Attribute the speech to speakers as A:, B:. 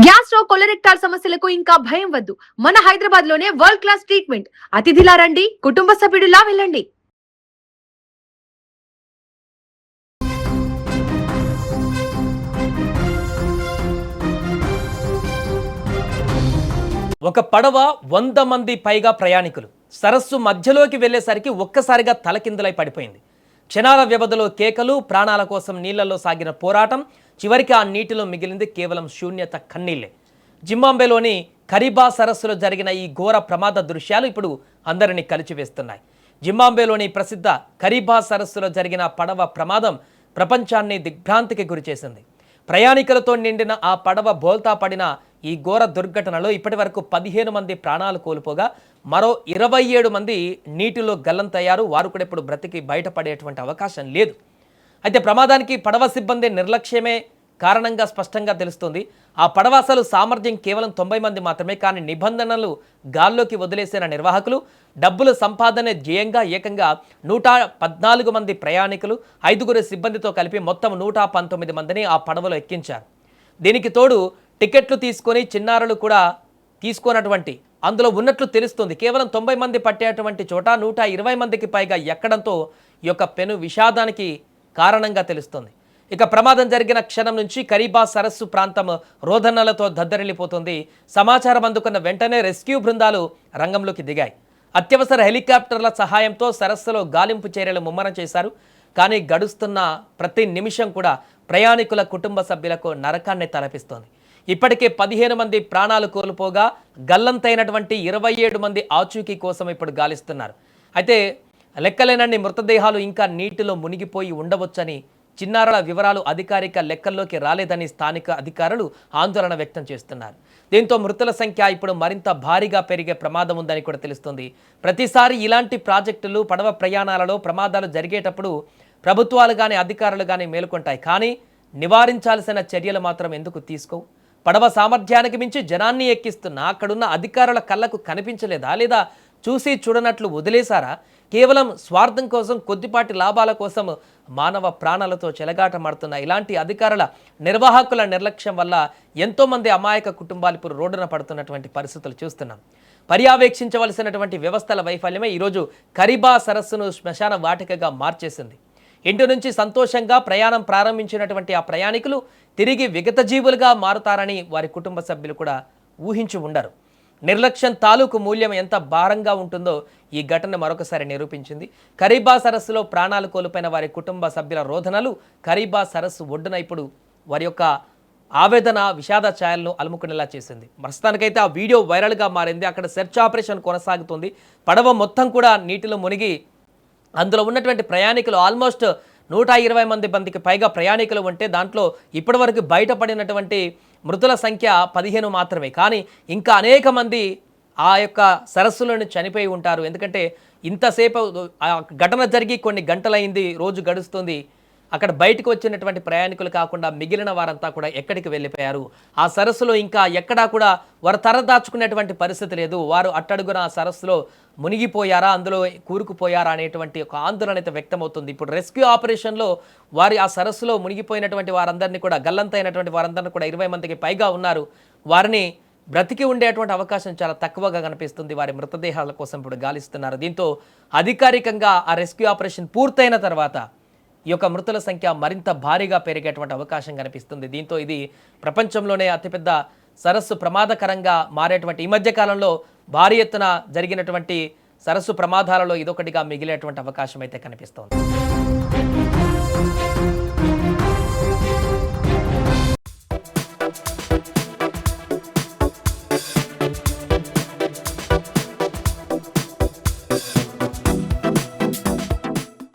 A: Gastro కొలరెక్టాల్ సమస్యలకు ఇంకా భయం వద్దు. మన హైదరాబాద్ లోనే వరల్డ్ క్లాస్ ట్రీట్మెంట్. అతిథిలా రండి, కుటుంబ సభ్యుడిలా వెళ్ళండి.
B: ఒక పడవ 100 మంది పైగా ప్రయాణికులు సరస్సు మధ్యలోకి వెళ్లేసరికి ఒక్కసారిగా తలకిందులై పడిపోయింది. క్షణాల వ్యవధిలో కేకలు, ప్రాణాల కోసం నీళ్లలో సాగిన పోరాటం, చివరికి ఆ నీటిలో మిగిలింది కేవలం శూన్యత, కన్నీళ్లే. జింబాబ్వేలోని కరీబా సరస్సులో జరిగిన ఈ ఘోర ప్రమాద దృశ్యాలు ఇప్పుడు అందరినీ కలిచివేస్తున్నాయి. జింబాబ్వేలోని ప్రసిద్ధ కరీబా సరస్సులో జరిగిన పడవ ప్రమాదం ప్రపంచాన్ని దిగ్భ్రాంతికి గురిచేసింది. ప్రయాణికులతో నిండిన ఆ పడవ బోల్తా పడిన ఈ ఘోర దుర్ఘటనలో ఇప్పటి వరకు 15 మంది ప్రాణాలు కోల్పోగా మరో 27 మంది నీటిలో గల్లంతయ్యారు. వారు కూడా ఇప్పుడు బ్రతికి బయటపడేటువంటి అవకాశం లేదు. అయితే ప్రమాదానికి పడవ సిబ్బంది నిర్లక్ష్యమే కారణంగా స్పష్టంగా తెలుస్తుంది. ఆ పడవ అసలు సామర్థ్యం కేవలం 90 మంది మాత్రమే. కానీ నిబంధనలు గాల్లోకి వదిలేసిన నిర్వాహకులు డబ్బుల సంపాదన ధ్యేయంగా ఏకంగా 114 మంది ప్రయాణికులు, 5గురు సిబ్బందితో కలిపి మొత్తం 119 మందిని ఆ పడవలో ఎక్కించారు. దీనికి తోడు టికెట్లు తీసుకొని చిన్నారులు కూడా తీసుకున్నటువంటి అందులో ఉన్నట్లు తెలుస్తుంది. కేవలం 90 మంది పట్టేటువంటి చోట 120 మందికి పైగా ఎక్కడంతో ఈ యొక్క పెను విషాదానికి కారణంగా తెలుస్తుంది. ఇక ప్రమాదం జరిగిన క్షణం నుంచి కరీబా సరస్సు ప్రాంతం రోదనలతో దద్దరిల్లిపోతుంది. సమాచారం అందుకున్న వెంటనే రెస్క్యూ బృందాలు రంగంలోకి దిగాయి. అత్యవసర హెలికాప్టర్ల సహాయంతో సరస్సులో గాలింపు చర్యలు ముమ్మరం చేశారు. కానీ గడుస్తున్న ప్రతి నిమిషం కూడా ప్రయాణికుల కుటుంబ సభ్యులకు నరకాన్ని తలపిస్తోంది. ఇప్పటికే 15 మంది ప్రాణాలు కోల్పోగా గల్లంతైనటువంటి 27 మంది ఆచూకీ కోసం ఇప్పుడు గాలిస్తున్నారు. అయితే లెక్కలేనన్ని మృతదేహాలు ఇంకా నీటిలో మునిగిపోయి ఉండవచ్చని, చిన్నారుల వివరాలు అధికారిక లెక్కల్లోకి రాలేదని స్థానిక అధికారులు ఆందోళన వ్యక్తం చేస్తున్నారు. దీంతో మృతుల సంఖ్య ఇప్పుడు మరింత భారీగా పెరిగే ప్రమాదం ఉందని కూడా తెలుస్తుంది. ప్రతిసారి ఇలాంటి ప్రాజెక్టులు, పడవ ప్రయాణాలలో ప్రమాదాలు జరిగేటప్పుడు ప్రభుత్వాలు కానీ అధికారులు కానీ మేలుకుంటాయి. కానీ నివారించాల్సిన చర్యలు మాత్రం ఎందుకు తీసుకోవు? పడవ సామర్థ్యానికి మించి జనాన్ని ఎక్కిస్తున్నా అక్కడున్న అధికారుల కళ్ళకు కనిపించలేదా? లేదా చూసి చూడనట్లు వదిలేశారా? కేవలం స్వార్థం కోసం, కొద్దిపాటి లాభాల కోసం మానవ ప్రాణాలతో చెలగాటమాడుతున్న ఇలాంటి అధికారుల, నిర్వాహకుల నిర్లక్ష్యం వల్ల ఎంతోమంది అమాయక కుటుంబాలు ఇప్పుడు రోడ్డున పడుతున్నటువంటి పరిస్థితులు చూస్తున్నాం. పర్యవేక్షించవలసినటువంటి వ్యవస్థల వైఫల్యమే ఈరోజు కరీబా సరస్సును శ్మశాన వాటికగా మార్చేసింది. ఇంటి నుంచి సంతోషంగా ప్రయాణం ప్రారంభించినటువంటి ఆ ప్రయాణికులు తిరిగి విగతజీవులుగా మారుతారని వారి కుటుంబ సభ్యులు కూడా ఊహించి ఉండరు. నిర్లక్ష్యం తాలూకు మూల్యం ఎంత భారంగా ఉంటుందో ఈ ఘటన మరొకసారి నిరూపించింది. కరీబా సరస్సులో ప్రాణాలు కోల్పోయిన వారి కుటుంబ సభ్యుల రోదనలు కరీబా సరస్సు ఒడ్డున ఇప్పుడు వారి యొక్క ఆవేదన, విషాద ఛాయలను అలుముకునేలా చేసింది. ప్రస్తుతానికైతే ఆ వీడియో వైరల్గా మారింది. అక్కడ సెర్చ్ ఆపరేషన్ కొనసాగుతుంది. పడవ మొత్తం కూడా నీటిలో మునిగి అందులో ఉన్నటువంటి ప్రయాణికులు ఆల్మోస్ట్ 120 మందికి పైగా ప్రయాణికులు ఉంటే దాంట్లో ఇప్పటివరకు బయటపడినటువంటి మృతుల సంఖ్య 15 మాత్రమే. కానీ ఇంకా అనేక మంది ఆ యొక్క సరస్సులోని చనిపోయి ఉంటారు. ఎందుకంటే ఇంతసేపు ఆ ఘటన జరిగి కొన్ని గంటలైంది, రోజు గడుస్తుంది. అక్కడ బయటకు వచ్చినటువంటి ప్రయాణికులు కాకుండా మిగిలిన వారంతా కూడా ఎక్కడికి వెళ్ళిపోయారు? ఆ సరస్సులో ఇంకా ఎక్కడా కూడా వారు తరదాచుకునేటువంటి పరిస్థితి లేదు. వారు అట్టడుగున ఆ సరస్సులో మునిగిపోయారా, అందులో కూరుకుపోయారా అనేటువంటి ఒక ఆందోళన అయితే వ్యక్తమవుతుంది. ఇప్పుడు రెస్క్యూ ఆపరేషన్లో వారి ఆ సరస్సులో మునిగిపోయినటువంటి వారందరినీ కూడా, గల్లంతైనటువంటి వారందరినీ కూడా 20 మందికి పైగా ఉన్నారు. వారిని బ్రతికి ఉండేటువంటి అవకాశం చాలా తక్కువగా కనిపిస్తుంది. వారి మృతదేహాల కోసం ఇప్పుడు గాలిస్తున్నారు. దీంతో అధికారికంగా ఆ రెస్క్యూ ఆపరేషన్ పూర్తయిన తర్వాత ఈ యొక్క మృతుల సంఖ్య మరింత భారీగా పెరిగేటువంటి అవకాశం కనిపిస్తుంది. దీంతో ఇది ప్రపంచంలోనే అతిపెద్ద సరస్సు ప్రమాదకరంగా మారేటువంటి, ఈ మధ్య కాలంలో భారీ ఎత్తున జరిగినటువంటి సరస్సు ప్రమాదాలలో ఇదొకటిగా మిగిలేటువంటి అవకాశం అయితే కనిపిస్తోంది.